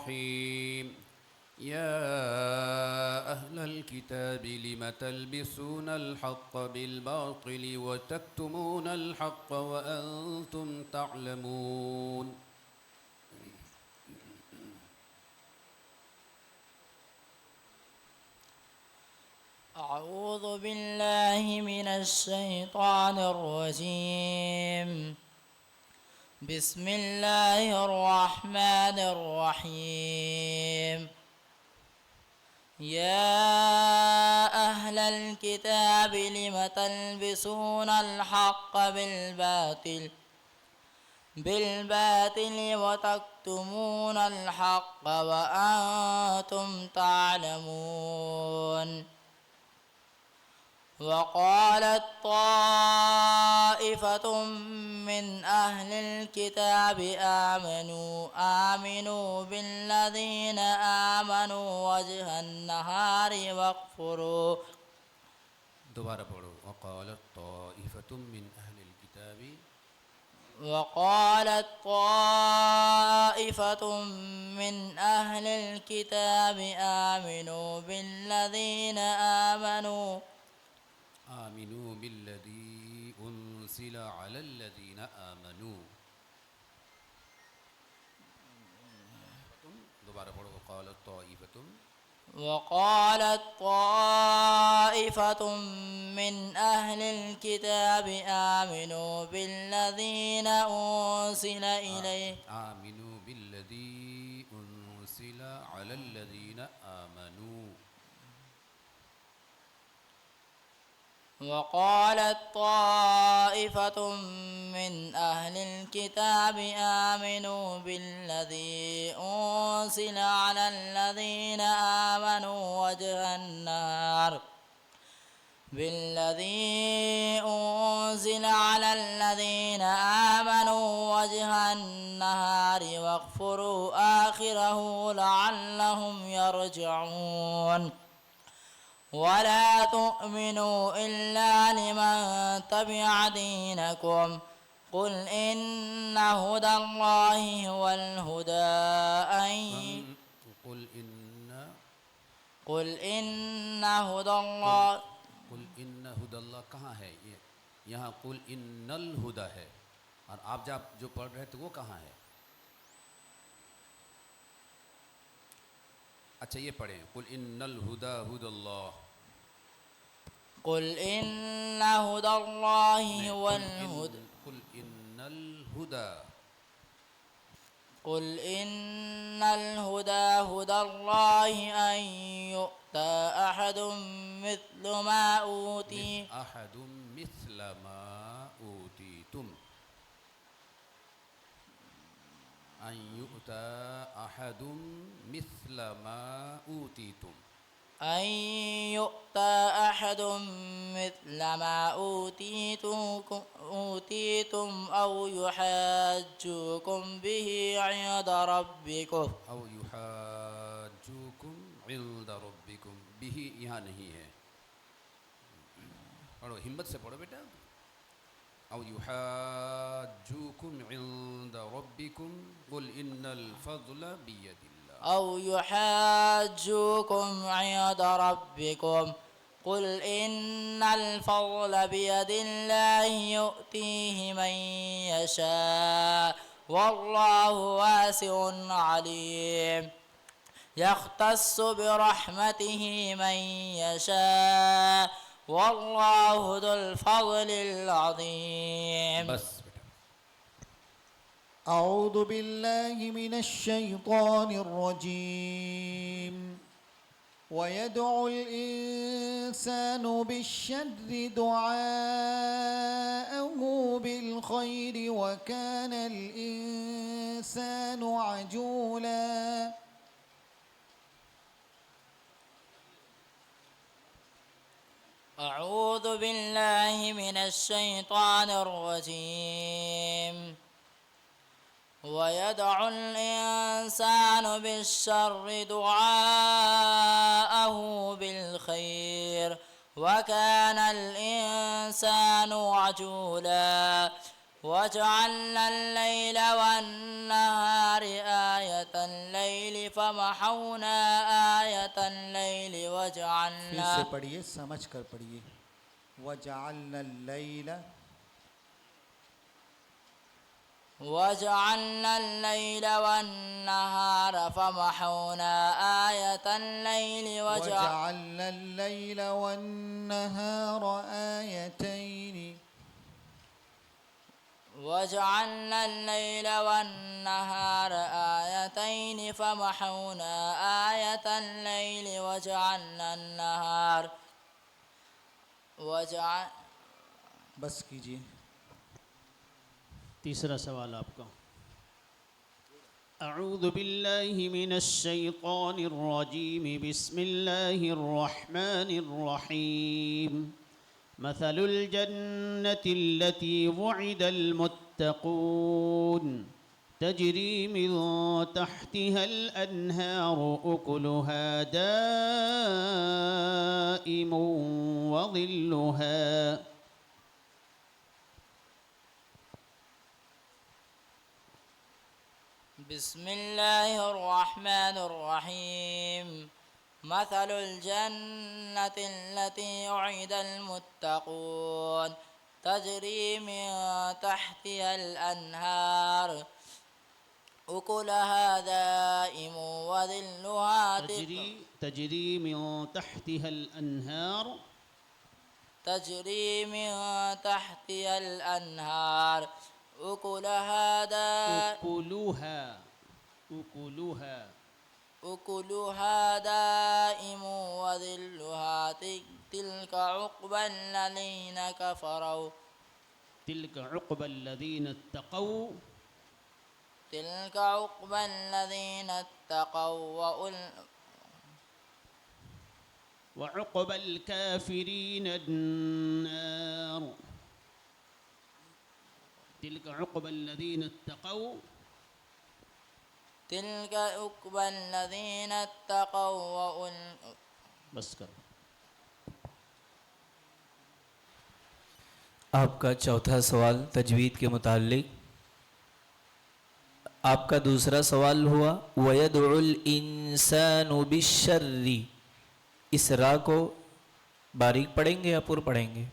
الرحيم يا أهل الكتاب لم تلبسون الحق بالباطل وتكتمون الحق وأنتم تعلمون أعوذ بالله من الشيطان الرجيم بسم الله الرحمن الرحيم يا أهل الكتاب لم تلبسون الحق بالباطل وتكتمون الحق وأنتم تعلمون وقالت طائفة من أهل الكتاب آمنوا بالذين آمنوا وجه النهار واكفروا دوبارہ پڑھو وقالت طائفة من أهل الكتاب وقالت طائفة من أهل الكتاب آمنوا بالذين آمنوا بالذي أنزل على الذين آمنوا دوبارہ پڑھو وقالت طائفة من أهل الكتاب آمنوا بالذين أنزل إليه آمنوا بالذي أنزل على الذين آمنوا وقالت طائفة من أهل الكتاب آمنوا بالذي أنزل على الذين آمنوا وجه النهار واكفروا آخره لعلهم يرجعون ولا تؤمنوا إلا لمن تبع دينكم قل إن هدى الله هو الهدى قل إن هدى اللہ کہاں ہے؟ یہاں قل ان الہدا ہے، اور آپ جو پڑھ رہے تھے وہ کہاں ہے؟ اچھا یہ پڑھیں قل ان الہدا ہدى اللہ قل إن هدى الله هو الهدى قل ان الہدا قل إن الهدى هدى الله أن يؤتى أحد مثل ما أوتيتم أن يؤتى أحد مثل ما أوتيتم أن يؤتى أحد مثل ما أوتيتم أو يحاجوكم به عند ربكم به یہاں نہیں ہے، پڑھو ہمت سے پڑھو بیٹا او یحاجوکم عند ربکم قل ان الفضل بید اللہ أو يحاجوكم عند ربكم قل إن الفضل بيد الله يؤتيه من يشاء والله واسع عليم يختص برحمته من يشاء والله ذو الفضل العظيم. بس أعوذ بالله من الشيطان الرجيم. ويدعو الإنسان بالشر دعاءه بالخير وكان الإنسان عجولا. أعوذ بالله من الشيطان الرجيم. ويدعو الإنسان بالشر دعاءه بالخير وكان الإنسان عجولا. وجعلنا الليل والنهار آية الليل فمحونا آية الليل फिर وجعلنا से पढ़िए, समझ कर पढ़िए. वजअलना लैला, وجعلنا الليل والنهار فمحونا آية الليل वजअलना الليل والنهار آيتين. وجعلنا الليل والنهار آيتين فمحونا آية الليل وجعلنا النهار बस कीजिए. तीसरा सवाल आपका. अऊज़ु बिल्लाहि मिनश्शैतानिर रजीम. बिस्मिल्लाहिर रहमानिर रहीम. मसलुल जन्नति अल्लती वुइदल मुत्तक़ून तजरी मिन तहतिहल अन्हारु उकुलुहा दाइमुन व ज़िल्लुहा. بسم الله الرحمن الرحيم. مثل الجنة التي وعد المتقون تجري من تحتها الأنهار أكلها دائم وظلها تجري من تحتها الأنهار. تجري من تحتها الأنهار أكلها دائم وظلها. تلك عقبى الذين كفروا. تلك عقبى الذين اتقوا. تلك عقبى الذين اتقوا وعقبى الكافرين النار. تلك عقبى الذين اتقوا. تلك عقبى الذين اتقوا बस करो. आपका चौथा सवाल तजवीद के मुताल्लिक. आपका दूसरा सवाल हुआ वयदउल इंसानु बिश्शर्रि. इस रा को बारीक पढ़ेंगे या पुर पढ़ेंगे?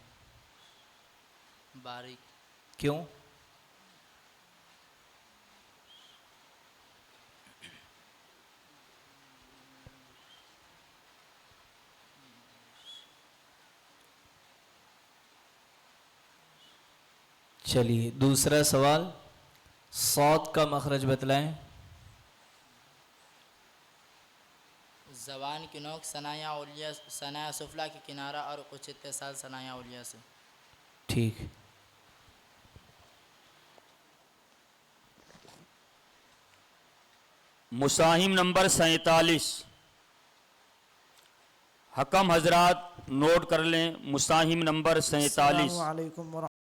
बारीक. क्यों? चलिए दूसरा सवाल. सौद का मखरज बतलाएं. ज़बान की नोक सनाया उलिया सनाया सुफला के किनारा और कुछ इत्तिसाल सनाया उलिया से. ठीक. मुसाहिम नंबर 47. हकम हजरात नोट कर लें. मुसाहिम नंबर 47.